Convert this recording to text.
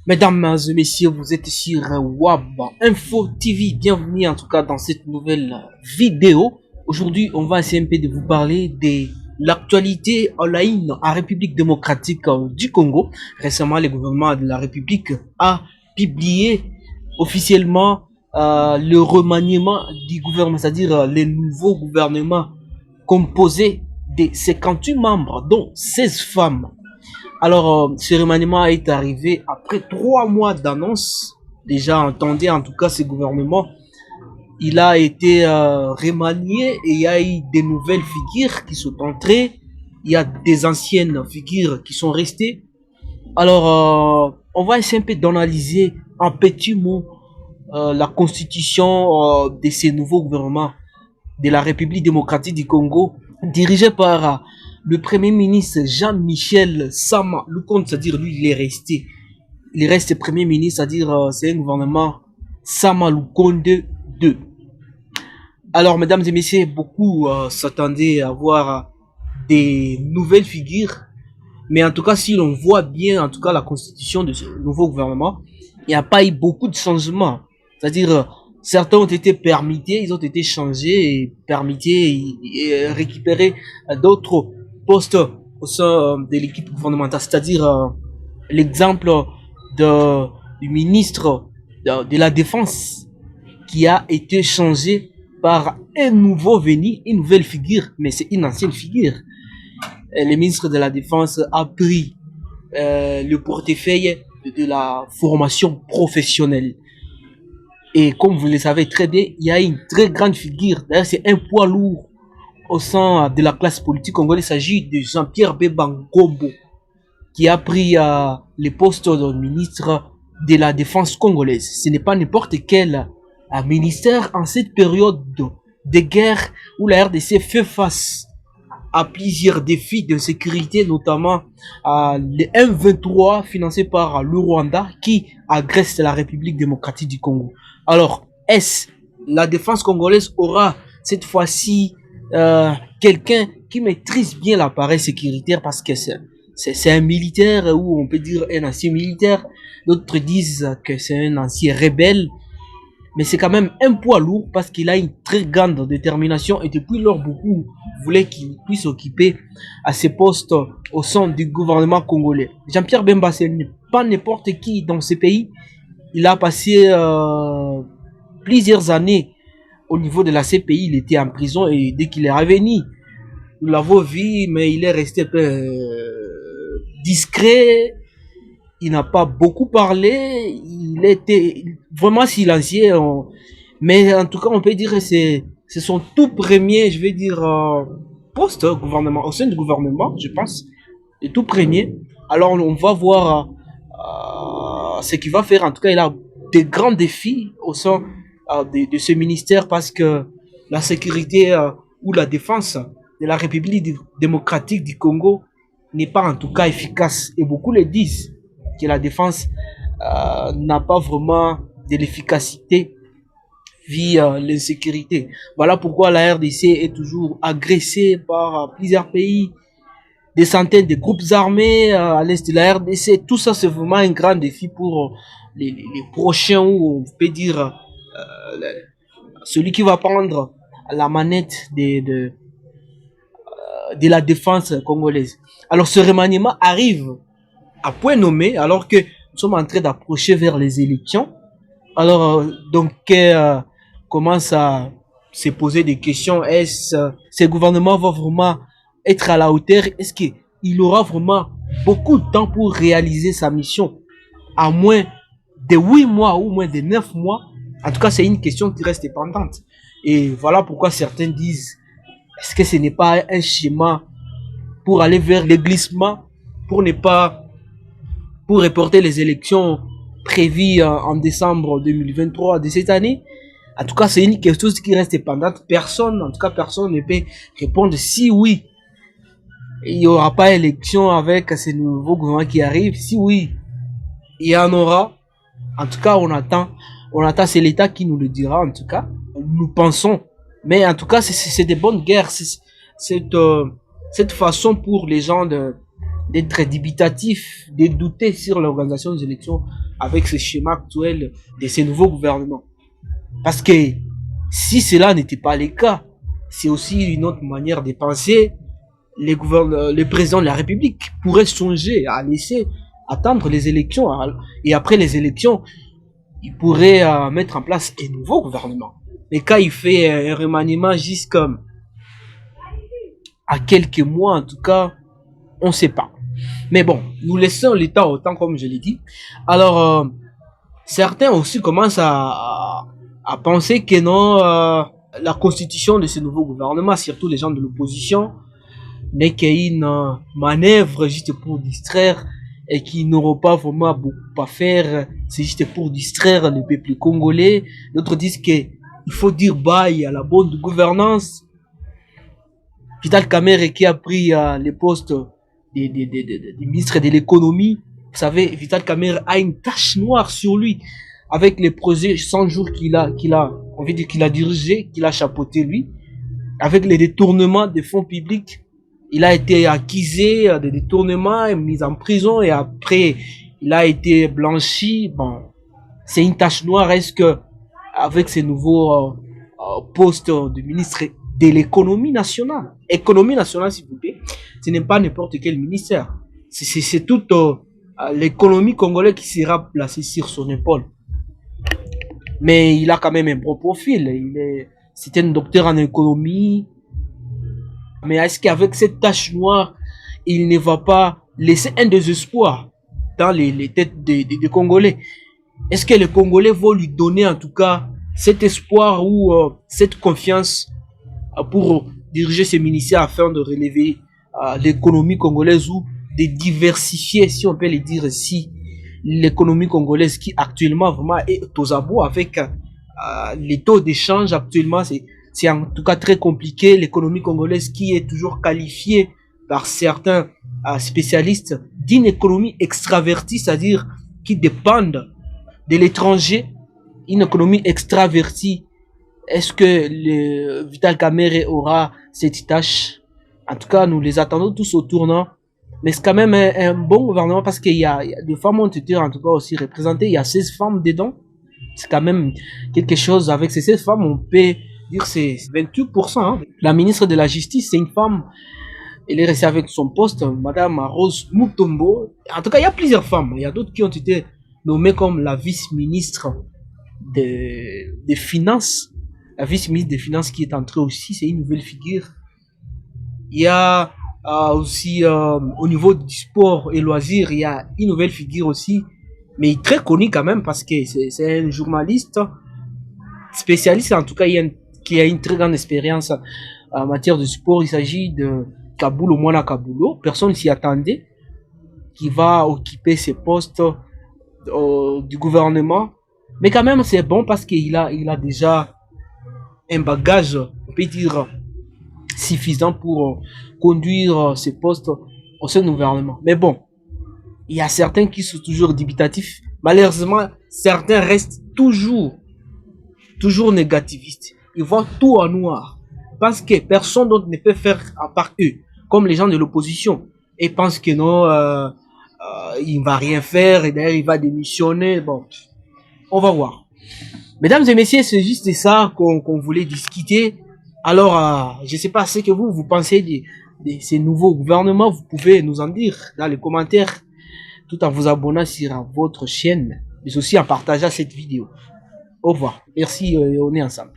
Mesdames et messieurs, vous êtes sur WAB Info TV. Bienvenue en tout cas dans cette nouvelle vidéo. Aujourd'hui, on va essayer un peu de vous parler de l'actualité en ligne en République démocratique du Congo. Récemment, le gouvernement de la République a publié officiellement le remaniement du gouvernement, c'est-à-dire le nouveau gouvernement composé de 58 membres, dont 16 femmes. Alors, ce remaniement est arrivé après 3 mois d'annonce. Déjà, entendez en tout cas ce gouvernement. Il a été remanié et il y a eu des nouvelles figures qui sont entrées. Il y a des anciennes figures qui sont restées. Alors, on va essayer un peu d'analyser en petits mots la constitution de ces nouveaux gouvernements de la République démocratique du Congo, dirigé par le premier ministre Jean-Michel Sama Lukonde, c'est-à-dire lui, il reste premier ministre, c'est-à-dire c'est un gouvernement Sama Lukonde 2. Alors, mesdames et messieurs, beaucoup s'attendaient à voir des nouvelles figures, mais en tout cas, si l'on voit bien, en tout cas, la constitution de ce nouveau gouvernement, il n'y a pas eu beaucoup de changements. C'est-à-dire, certains ont été permis, ils ont été changés et permis et récupérés d'autres postes au sein de l'équipe gouvernementale. C'est-à-dire, l'exemple du ministre de la Défense qui a été changé par un nouveau venu, une nouvelle figure, mais c'est une ancienne figure. Le ministre de la Défense a pris le portefeuille de la formation professionnelle. Et comme vous le savez très bien, il y a une très grande figure. D'ailleurs, c'est un poids lourd au sein de la classe politique congolaise. Il s'agit de Jean-Pierre Bemba Ngombo, qui a pris le poste de ministre de la Défense congolaise. Ce n'est pas n'importe quel ministère en cette période de guerre où la RDC fait face à plusieurs défis de sécurité, notamment le M23 financé par le Rwanda qui agresse la République démocratique du Congo. Alors, est-ce la défense congolaise aura cette fois-ci quelqu'un qui maîtrise bien l'appareil sécuritaire, parce que c'est un militaire, ou on peut dire un ancien militaire, d'autres disent que c'est un ancien rebelle, mais c'est quand même un poids lourd parce qu'il a une très grande détermination et depuis lors beaucoup voulaient qu'il puisse occuper à ces postes au sein du gouvernement congolais. Jean-Pierre Bemba, ce n'est pas n'importe qui dans ce pays. Il a passé plusieurs années au niveau de la CPI, il était en prison et dès qu'il est revenu, nous l'avons vu, mais il est resté un peu discret. Il n'a pas beaucoup parlé, il était vraiment silencieux, mais en tout cas on peut dire que c'est son tout premier, je vais dire, poste gouvernement, au sein du gouvernement, je pense, le tout premier. Alors on va voir ce qu'il va faire. En tout cas, il a des grands défis au sein de ce ministère parce que la sécurité ou la défense de la République démocratique du Congo n'est pas en tout cas efficace. Et beaucoup le disent que la défense n'a pas vraiment de l'efficacité via l'insécurité. Voilà pourquoi la RDC est toujours agressée par plusieurs pays, des centaines de groupes armés à l'est de la RDC. Tout ça, c'est vraiment un grand défi pour les prochains, ou on peut dire celui qui va prendre la manette de la défense congolaise. Alors, ce remaniement arrive à point nommé, alors que nous sommes en train d'approcher vers les élections. Alors, donc, commence à se poser des questions. Est-ce ce gouvernement va vraiment être à la hauteur? Est-ce qu'il aura vraiment beaucoup de temps pour réaliser sa mission à moins de 8 mois ou moins de 9 mois? En tout cas, c'est une question qui reste pendante. Et voilà pourquoi certains disent, est-ce que ce n'est pas un schéma pour aller vers le glissement, pour reporter les élections prévues en décembre 2023 de cette année? En tout cas, c'est une question qui reste pendante. Personne ne peut répondre si oui, il n'y aura pas élection avec ce nouveau gouvernement qui arrive. Si oui, il y en aura. En tout cas, on attend, c'est l'État qui nous le dira, en tout cas. Nous pensons. Mais en tout cas, c'est des bonnes guerres. Cette façon pour les gens d'être dubitatif, de douter sur l'organisation des élections avec ce schéma actuel de ces nouveaux gouvernements. Parce que si cela n'était pas le cas, c'est aussi une autre manière de penser. Le président de la République pourrait songer à laisser attendre les élections et après les élections, il pourrait mettre en place un nouveau gouvernement. Mais quand il fait un remaniement juste comme à quelques mois, en tout cas, on ne sait pas. Mais bon, nous laissons l'État au temps, comme je l'ai dit. Alors, certains aussi commencent à penser que non, la constitution de ce nouveau gouvernement, surtout les gens de l'opposition, n'est qu'une manœuvre juste pour distraire et qui n'auront pas vraiment beaucoup à faire. C'est juste pour distraire le peuple congolais. D'autres disent qu'il faut dire bye à la bonne gouvernance. Vital Kamerhe qui a pris le poste du ministre de l'économie. Vous savez, Vital Kamerhe a une tache noire sur lui avec les projets 100 jours on veut dire qu'il a dirigé, qu'il a chapeauté lui, avec les détournements des fonds publics. Il a été accusé de détournement, mis en prison et après il a été blanchi. Bon, c'est une tache noire. Est-ce que avec ces nouveaux postes de ministre de l'économie nationale, s'il vous plaît, ce n'est pas n'importe quel ministère. C'est toute l'économie congolaise qui sera placée sur son épaule. Mais il a quand même un bon profil. C'est un docteur en économie. Mais est-ce qu'avec cette tache noire, il ne va pas laisser un désespoir dans les têtes des Congolais? Est-ce que les Congolais vont lui donner en tout cas cet espoir ou cette confiance pour diriger ces ministères afin de relever l'économie congolaise ou de diversifier, si on peut le dire ainsi, l'économie congolaise qui actuellement vraiment est aux abois avec les taux d'échange actuellement, c'est en tout cas très compliqué. L'économie congolaise qui est toujours qualifiée par certains spécialistes d'une économie extravertie, c'est-à-dire qui dépendent de l'étranger, une économie extravertie. Est-ce que le Vital Kamerhe aura cette tâche? En tout cas, nous les attendons tous au tournant. Mais c'est quand même un bon gouvernement parce qu'il y a des femmes ont été en tout cas aussi représentées. Il y a 16 femmes dedans. C'est quand même quelque chose. Avec ces 16 femmes, on peut dire c'est 28%. Hein. La ministre de la Justice, c'est une femme. Elle est restée avec son poste, Madame Rose Mutombo. En tout cas, il y a plusieurs femmes. Il y a d'autres qui ont été nommées comme la vice-ministre des Finances. La vice-ministre des Finances qui est entrée aussi, c'est une nouvelle figure. Il y a aussi au niveau du sport et loisirs, il y a une nouvelle figure aussi, mais très connue quand même parce que c'est un journaliste spécialiste, en tout cas qui a une très grande expérience en matière de sport. Il s'agit de Kabulo Mwana Kabulo, personne s'y attendait, qui va occuper ces postes du gouvernement. Mais quand même, c'est bon parce qu'il a déjà un bagage, on peut dire, suffisant pour conduire ces postes au sein du gouvernement. Mais bon, il y a certains qui sont toujours dubitatifs. Malheureusement, certains restent toujours négativistes. Ils voient tout en noir. Parce que personne d'autre ne peut faire à part eux. Comme les gens de l'opposition. Et pensent que non, il ne va rien faire. Et d'ailleurs, il va démissionner. Bon, on va voir. Mesdames et messieurs, c'est juste ça qu'on voulait discuter. Alors, je ne sais pas ce que vous pensez de ces nouveaux gouvernements. Vous pouvez nous en dire dans les commentaires, tout en vous abonnant sur votre chaîne, mais aussi en partageant cette vidéo. Au revoir. Merci, on est ensemble.